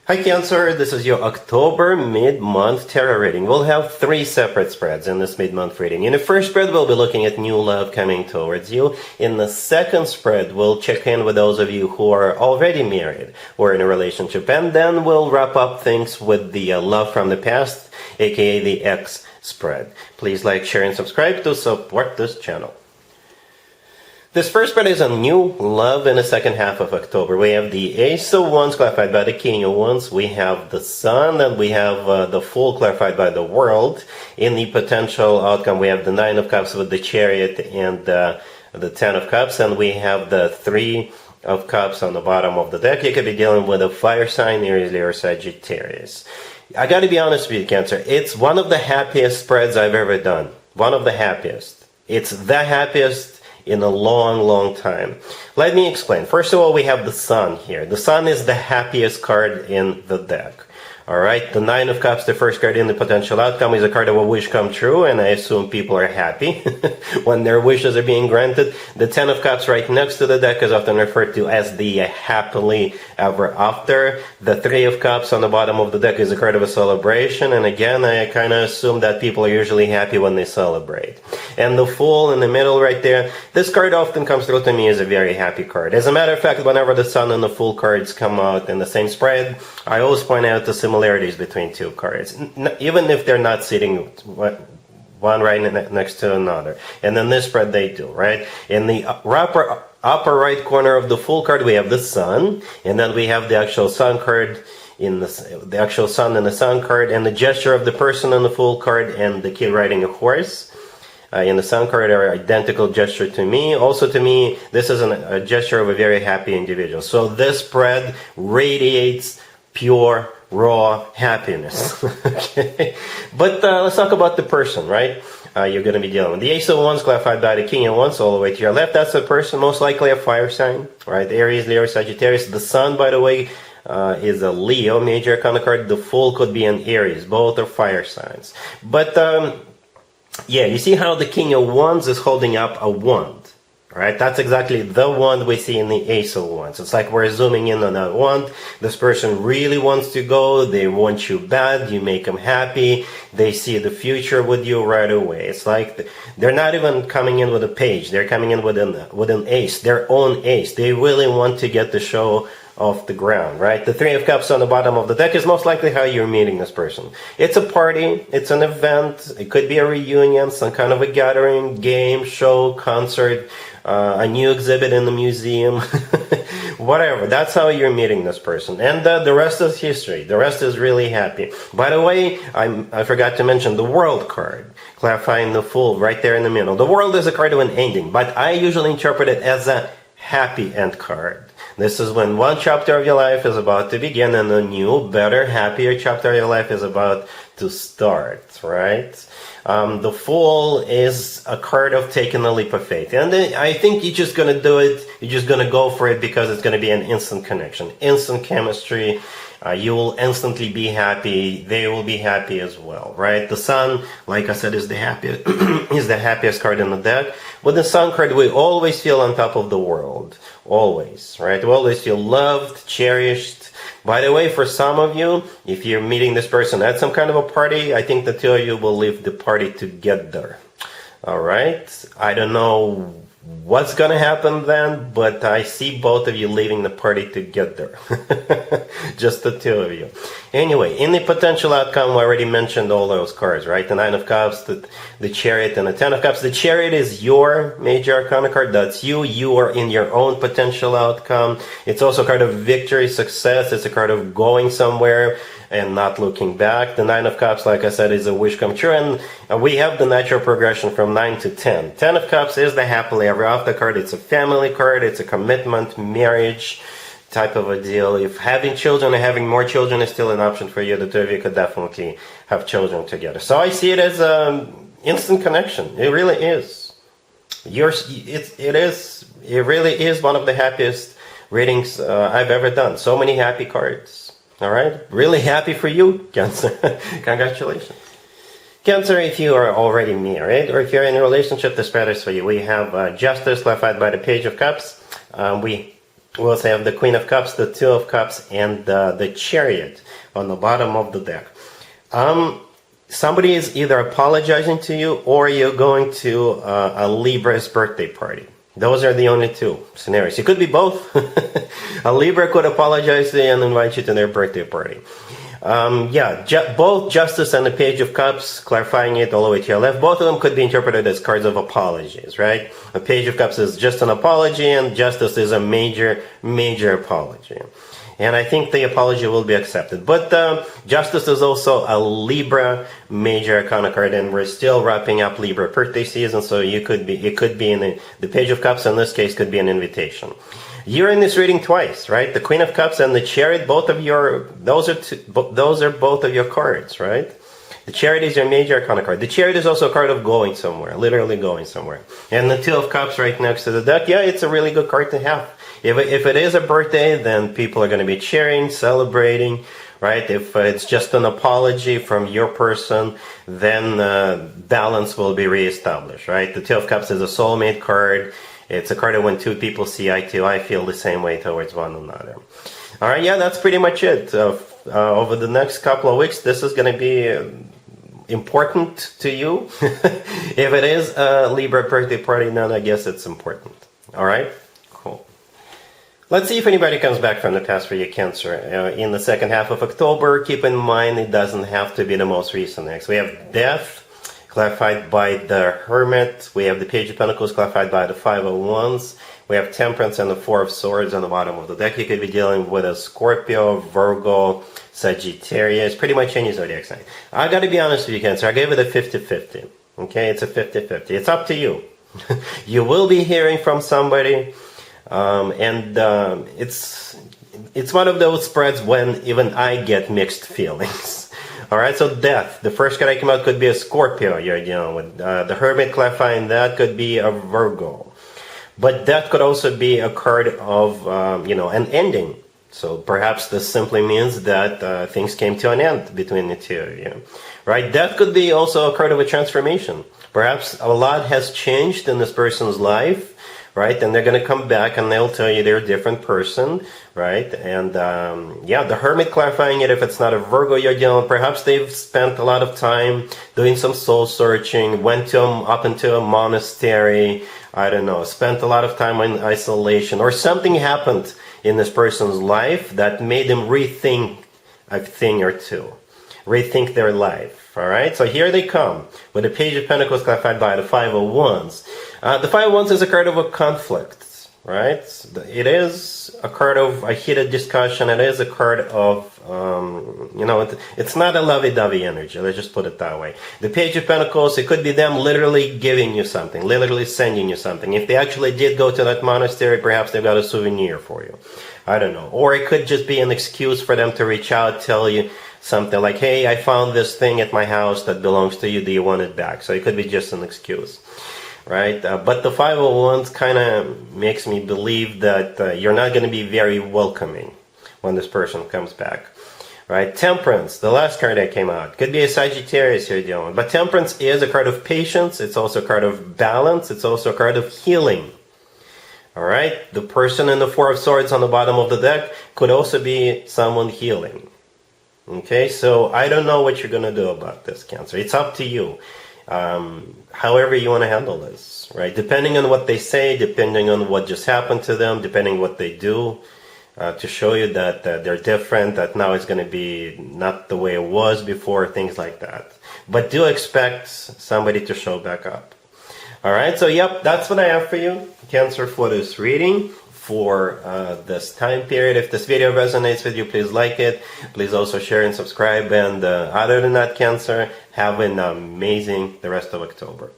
Hi Cancer, this is your October mid-month tarot reading. We'll have 3 separate spreads in this mid-month reading. In the first spread, we'll be looking at new love coming towards you. In the second spread, we'll check in with those of you who are already married or in a relationship. And then we'll wrap up things with the love from the past, aka the X spread. Please like, share, and subscribe to support this channel. This first spread is on new love in the second half of October. We have the Ace of Wands clarified by the King of Wands. We have the Sun, and we have the Fool clarified by the World. In the potential outcome, we have the Nine of Cups with the Chariot and the Ten of Cups, and we have the Three of Cups on the bottom of the deck. You could be dealing with a fire sign, Aries, Leo, or Sagittarius. I gotta be honest with you, Cancer. It's one of the happiest spreads I've ever done. One of the happiest. It's the happiest in a long time. Let me explain. First of all, we have the Sun here. The Sun is the happiest card in the deck. Alright, the Nine of Cups, the first card in the potential outcome, is a card of a wish come true, and I assume people are happy when their wishes are being granted. The Ten of Cups right next to the deck is often referred to as the happily ever after. The Three of Cups on the bottom of the deck is a card of a celebration, and again, I kind of assume that people are usually happy when they celebrate. And the Fool in the middle right there, this card often comes through to me as a very happy card. As a matter of fact, whenever the Sun and the Fool cards come out in the same spread, I always point out the similarities between two cards, even if they're not sitting one right next to another. And in this spread they do, right? In the upper right corner of the Fool card, we have the Sun, and then we have the actual Sun card in the actual Sun and the Sun card, and the gesture of the person on the Fool card and the kid riding a horse. In the Sun card are identical gesture to me. Also to me, this is a gesture of a very happy individual. So this spread radiates pure, raw happiness. Okay? But let's talk about the person, right? You're going to be dealing with. The Ace of Wands clarified by the King of Wands all the way to your left. That's a person, most likely a fire sign, right? Aries, Leo, Sagittarius. The Sun, by the way, is a Leo, major arcana card. The Fool could be an Aries. Both are fire signs. But yeah, you see how the King of Wands is holding up a wand, right? That's exactly the wand we see in the Ace of Wands. It's like we're zooming in on that wand. This person really wants to go. They want you bad. You make them happy. They see the future with you right away. It's like they're not even coming in with a page. They're coming in with an ace, their own ace. They really want to get the show off the ground, right? The Three of Cups on the bottom of the deck is most likely how you're meeting this person. It's a party, it's an event, it could be a reunion, some kind of a gathering, game, show, concert, a new exhibit in the museum, whatever. That's how you're meeting this person. And the rest is history. The rest is really happy. By the way, I forgot to mention the World card, clarifying the Fool right there in the middle. The World is a card of an ending, but I usually interpret it as a happy end card. This is when one chapter of your life is about to begin and a new, better, happier chapter of your life is about to start, right? The Fool is a card of taking a leap of faith. And I think you're just going to do it, you're just going to go for it because it's going to be an instant connection, instant chemistry. You will instantly be happy. They will be happy as well, right? The Sun, like I said, is the happiest, is the happiest card in the deck. With the Sun card, we always feel on top of the world. Always, right? We always feel loved, cherished. By the way, for some of you, if you're meeting this person at some kind of a party, I think the two of you will leave the party together. Alright? I don't know what's gonna happen then, but I see both of you leaving the party together. Just the two of you. Anyway, in the potential outcome, I already mentioned all those cards, right? The Nine of Cups, the Chariot, and the Ten of Cups. The Chariot is your major arcana card. That's you. You are in your own potential outcome. It's also a card of victory, success. It's a card of going somewhere and not looking back. The Nine of Cups, like I said, is a wish come true. And we have the natural progression from 9 to 10. 10 of Cups is the happily ever after card. It's a family card. It's a commitment, marriage type of a deal. If having children or having more children is still an option for you, the two of you could definitely have children together. So I see it as an instant connection. It really is. It really is one of the happiest readings I've ever done. So many happy cards. All right, really happy for you, Cancer. Congratulations. Cancer, if you are already married or if you're in a relationship, this spread is for you. We have Justice clarified by the Page of Cups. We We also have the Queen of Cups, the Two of Cups, and the Chariot on the bottom of the deck. Somebody is either apologizing to you or you're going to a Libra's birthday party. Those are the only two scenarios. It could be both. A Libra could apologize to you and invite you to their birthday party. Both Justice and the Page of Cups, clarifying it all the way to your left, both of them could be interpreted as cards of apologies, right? The Page of Cups is just an apology, and Justice is a major, major apology. And I think the apology will be accepted. But Justice is also a Libra major arcana card, and we're still wrapping up Libra birthday season, so it could be in the Page of Cups in this case could be an invitation. You're in this reading twice, right? The Queen of Cups and the Chariot, those are both of your cards, right? The Chariot is your major arcana card. The Chariot is also a card of going somewhere, literally going somewhere. And the Two of Cups right next to the deck, yeah, it's a really good card to have. If it is a birthday, then people are going to be cheering, celebrating, right? If it's just an apology from your person, then balance will be reestablished, right? The Two of Cups is a soulmate card. It's a card that when two people see eye to eye, feel the same way towards one another. All right, yeah, that's pretty much it. Over the next couple of weeks, this is going to be important to you. If it is a Libra birthday party, then I guess it's important. All right, cool. Let's see if anybody comes back from the past for you, Cancer. In the second half of October, keep in mind it doesn't have to be the most recent next. We have Death, clarified by the Hermit. We have the Page of Pentacles, clarified by the Five of Wands. We have Temperance and the Four of Swords on the bottom of the deck. You could be dealing with a Scorpio, Virgo, Sagittarius, pretty much any zodiac sign. I got to be honest with you, Cancer. I gave it a 50-50. Okay, it's a 50-50. It's up to you. You will be hearing from somebody, it's one of those spreads when even I get mixed feelings. All right, so Death. The first card that came out could be a Scorpio you're dealing with. The Hermit clarifying that could be a Virgo. But Death could also be a card of, an ending. So perhaps this simply means that things came to an end between the two of you. Right? Death could be also a card of a transformation. Perhaps a lot has changed in this person's life, right? And they're going to come back and they'll tell you they're a different person, right? And the Hermit clarifying it if it's not a Virgo you're dealing with. Perhaps they've spent a lot of time doing some soul searching, went up into a monastery, I don't know, spent a lot of time in isolation, or something happened in this person's life that made them rethink a thing or two, rethink their life. All right, so here they come with the Page of Pentacles clarified by the Five of Wands. The Five of Wands is a card of a conflict, right? It is a card of a heated discussion. It is a card of, it's not a lovey-dovey energy. Let's just put it that way. The Page of Pentacles, it could be them literally giving you something, literally sending you something. If they actually did go to that monastery, perhaps they've got a souvenir for you. I don't know. Or it could just be an excuse for them to reach out, tell you something like, hey, I found this thing at my house that belongs to you. Do you want it back? So it could be just an excuse, right? But the Five of Wands kind of makes me believe that you're not going to be very welcoming when this person comes back, right? Temperance, the last card that came out, could be a Sagittarius you're dealing with. But Temperance is a card of patience. It's also a card of balance. It's also a card of healing. All right? The person in the Four of Swords on the bottom of the deck could also be someone healing. Okay, so I don't know what you're going to do about this, Cancer. It's up to you. However you want to handle this, right? Depending on what they say, depending on what just happened to them, depending on what they do, to show you that they're different, that now it's going to be not the way it was before, things like that. But do expect somebody to show back up. All right, so yep, that's what I have for you, Cancer, for this reading. For this time period. If this video resonates with you, please like it. Please also share and subscribe. And other than that, Cancer, have an amazing the rest of October.